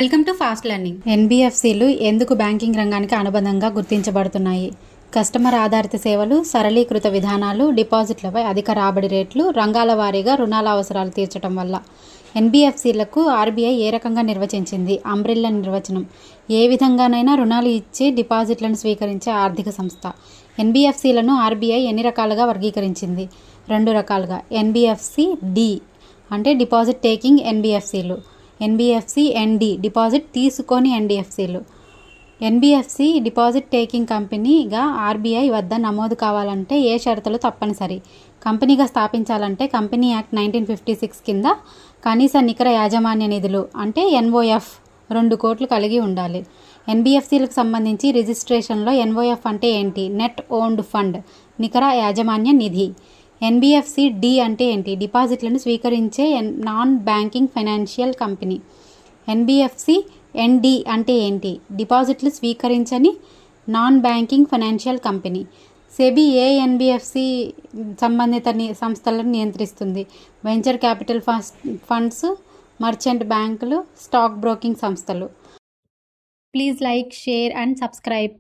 Welcome to fast learning. ఎన్బిఎఫ్సిలు ఎందుకు banking రంగానికి అనుబంధంగా గుర్తించబడుతున్నాయి? కస్టమర్ ఆధారిత సేవలు, సరళీకృత విధానాలు, డిపాజిట్లపై అధిక రాబడి రేట్లు, రంగాల వారీగా రుణాల అవసరాలు తీర్చడం వల్ల. ఎన్బిఎఫ్సిలకు ఆర్బీఐ ఏ రకంగా నిర్వచించింది? అంబ్రెల్లా నిర్వచనం. ఏ విధంగానైనా రుణాలు ఇచ్చి డిపాజిట్లను స్వీకరించే ఆర్థిక సంస్థ. ఎన్బిఎఫ్సిలను ఆర్బీఐ ఎన్ని రకాలుగా వర్గీకరించింది? 2 రకాలుగా. ఎన్బిఎఫ్సి డి అంటే డిపాజిట్ టేకింగ్ ఎన్బిఎఫ్సిలు, ఎన్బిఎఫ్సి ఎన్డి డిపాజిట్ తీసుకొని ఎన్డిఎఫ్సిలు. ఎన్బిఎఫ్సి డిపాజిట్ టేకింగ్ కంపెనీగా ఆర్బీఐ వద్ద నమోదు కావాలంటే ఏ షరతులు తప్పనిసరి? కంపెనీగా స్థాపించాలంటే కంపెనీ యాక్ట్ 1956 కింద కనీస నికర యాజమాన్య నిధులు అంటే ఎన్ఓఎఫ్ 2 కోట్లు కలిగి ఉండాలి. ఎన్బిఎఫ్సిలకు సంబంధించి రిజిస్ట్రేషన్లో ఎన్ఓఎఫ్ అంటే ఏంటి? నెట్ ఓన్డ్ ఫండ్, నికర యాజమాన్య నిధి. ఎన్బిఎఫ్సి డి అంటే ఏంటి? డిపాజిట్లను స్వీకరించే non banking financial company. NBFC ND అంటే ఏంటి? డిపాజిట్లు స్వీకరించని non banking financial company. SEBI ఏ ఎన్బిఎఫ్సి సంబంధిత సంస్థలను నియంత్రిస్తుంది? వెంచర్ క్యాపిటల్ ఫండ్స్, మర్చెంట్ బ్యాంకులు, స్టాక్ బ్రోకింగ్ సంస్థలు. Please like, share and subscribe.